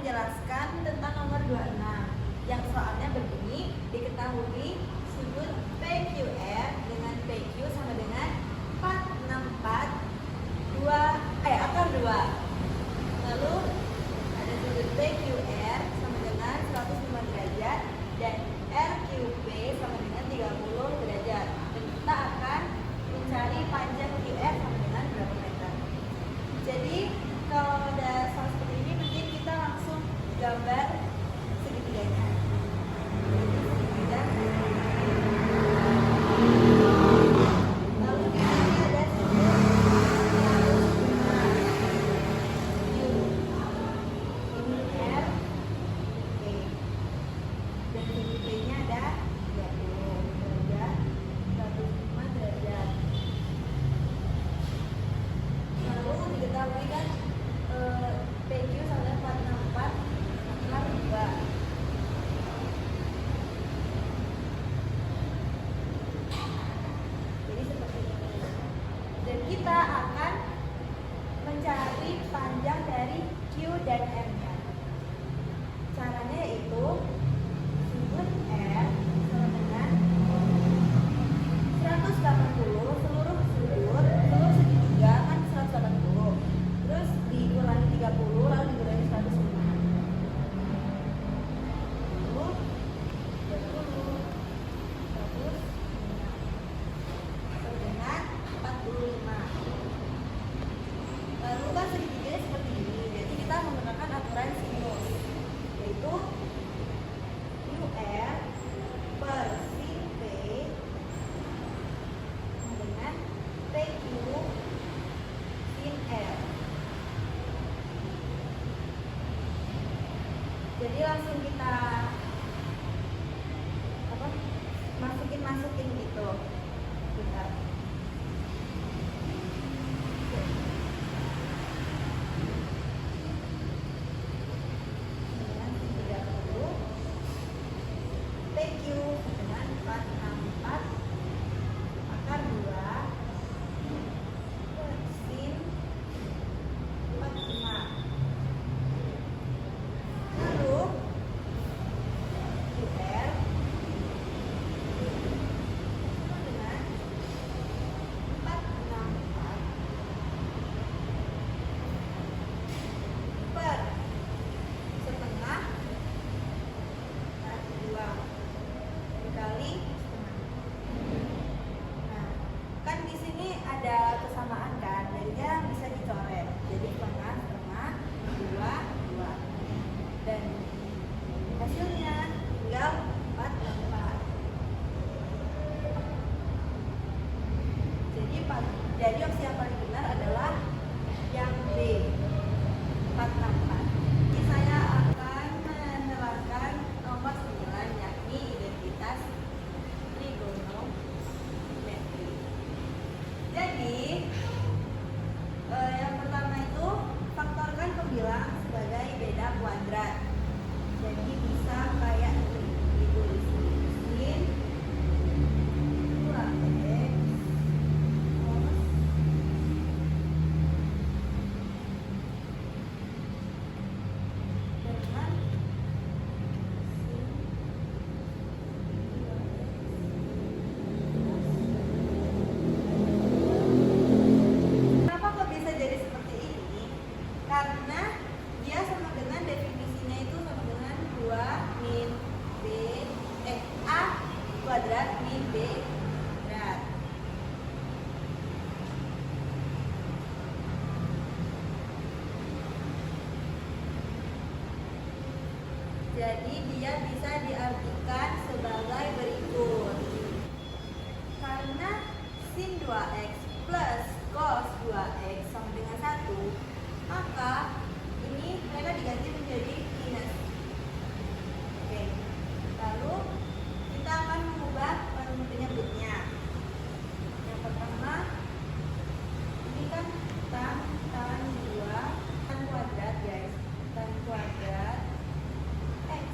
menjelaskan tentang nomor 26 yang soalnya begini. Diketahui sudut PQR dengan PQ sama dengan 464 akar 2. Lalu ada sudut PQR sama dengan 105 derajat dan RQP sama dengan 30 derajat. Dan kita akan mencari panjang QR sama dengan berapa meter. Jadi kalau ada soal seperti ini, mungkin kita langsung gambar segitiganya. Lalu di sini ada sudut ini R, P, dan sudut P-nya ada 30 derajat, 105 derajat. Lalu diketahui kan PQ sama dengan 464 akar 2. Jadi seperti ini. Dan kita akan mencari panjang dari Q dan M-nya. Caranya yaitu sudut R sama dengan 180 seluruh segitiga kan 180. Terus dikurangi 30 lalu dikurangi 105. Lalu 20 105 dengan 45. Lalu kan segitiganya seperti ini. Jadi kita menggunakan aturan sinus, yaitu UR per sin P dengan PQ sin R. Jadi langsung kita masukin gitu. Bentar. Dengan 30 PQ dengan 464 akar 2 sin 45. Lalu UR dengan 464 per setengah kali 2 dikali setengah. Nah, kan di sini ada kesamaan kan, jadinya bisa dicoret. Jadi setengah 2 dan hasilnya tinggal 44. Jadi opsi yang paling benar adalah yang B, 464. Ini saya akan menerangkan nomor 9, yakni identitas trigonometri. Jadi yang pertama itu faktorkan pembilang sebagai beda kuadrat. Jadi bisa kayak ditulis sin 2x cos dengan kenapa kok bisa jadi seperti ini? Karena dia sama dengan definisinya itu sama dengan 2 min B A kuadrat min B kuadrat. Jadi dia bisa diartikan sebagai berikut. Karena sin 2x plus cos 2x sama dengan 1, maka ini mereka diganti menjadi minus. Oke. Lalu kita akan mengubah penyebutnya. Yang pertama, ini kan tan 2 tan kuadrat guys. Tan kuadrat x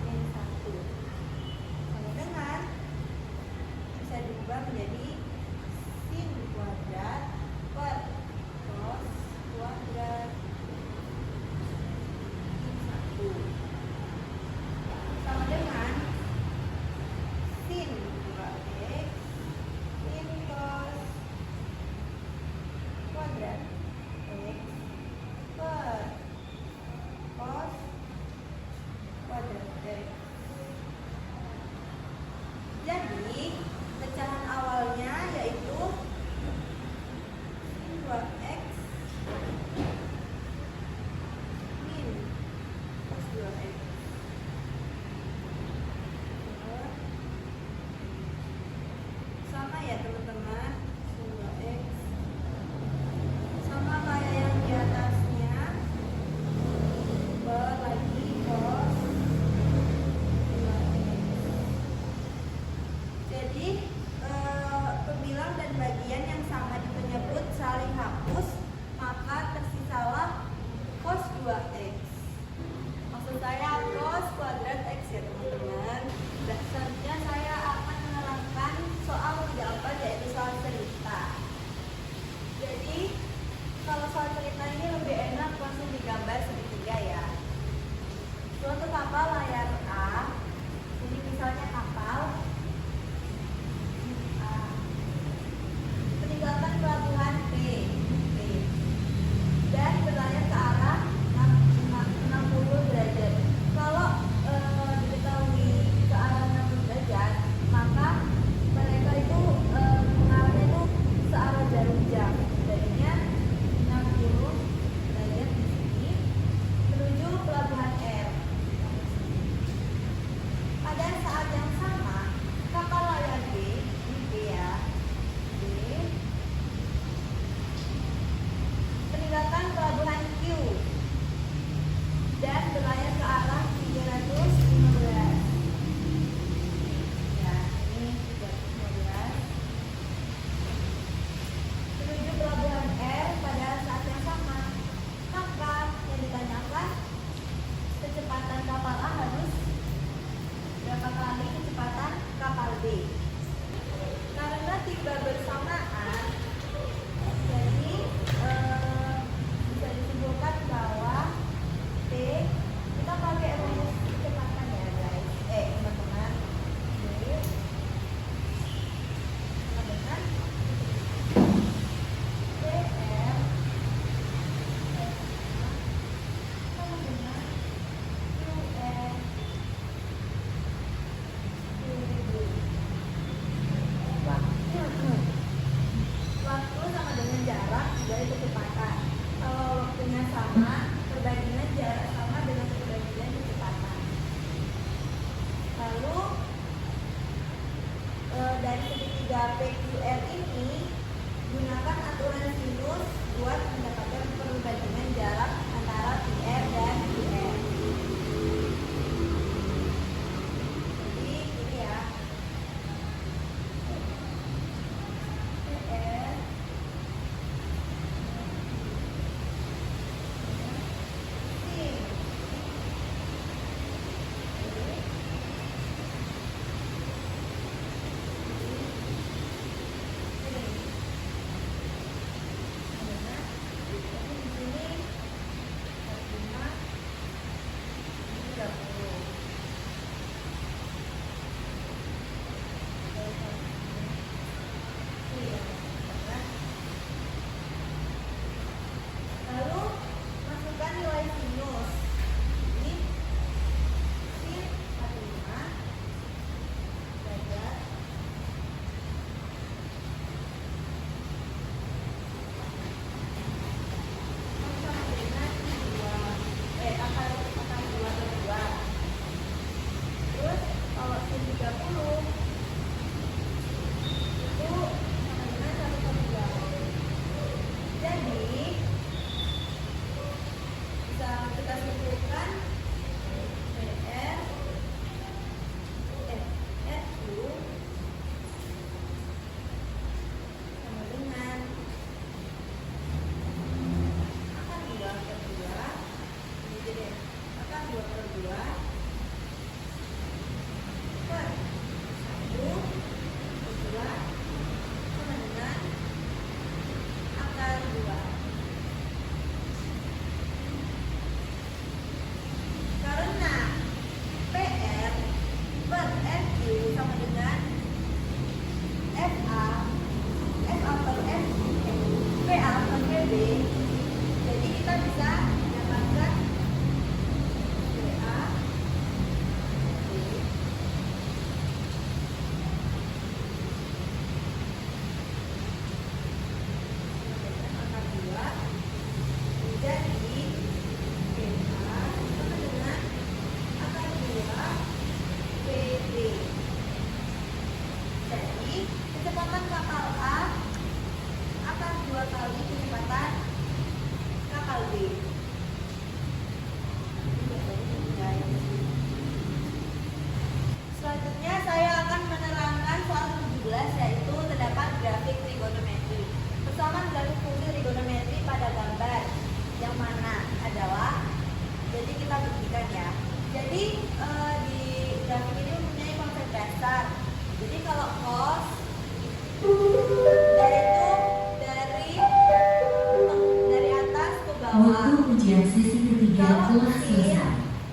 min 1 sama dengan bisa diubah menjadi sin kuadrat per cos kuadrat min 1.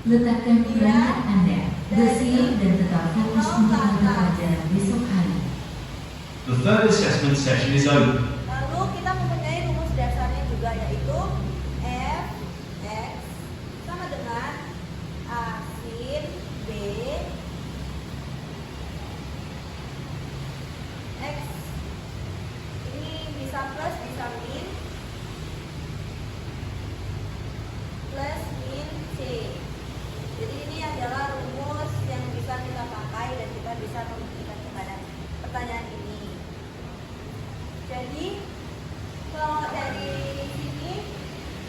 Letakkan perangkat Anda, bersiap dan tetap fokus untuk mata pelajaran besok hari. The third assessment session is open. Lalu kita mempunyai rumus dasarnya juga, yaitu f x sama dengan a sin b x, ini bisa plus bisa min, plus min c. Jadi ini adalah rumus yang bisa kita pakai dan kita bisa membuktikan kepada pertanyaan ini. Jadi kalau dari sini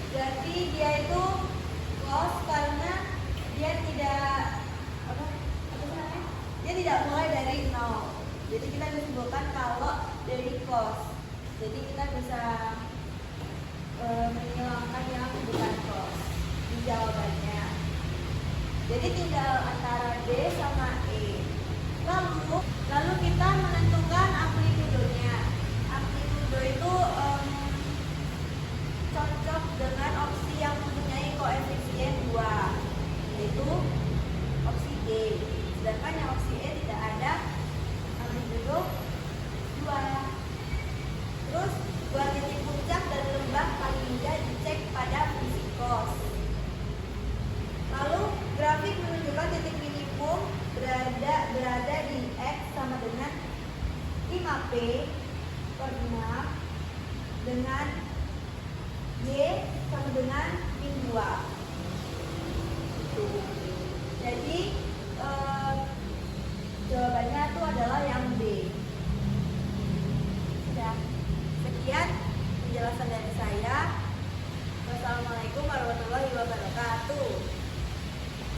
berarti dia itu cos karena dia tidak dia tidak mulai dari 0. Jadi kita bisa simpulkan kalau dari cos. Jadi kita bisa menghilangkan yang bukan cos di jawabannya. Jadi tinggal antara D sama E. Lalu kita menentukan amplitudonya. Amplitudo itu cocok dengan opsi yang mempunyai koefisien 2, yaitu opsi D. Sedangkan yang opsi E tidak ada amplitudo 2. Terus buat titik puncak dan lembah paling mudah dicek pada fungsi cos. Lalu grafik menunjukkan titik minimum berada di X sama dengan 5P koordinat dengan Y sama dengan min 2. Itu.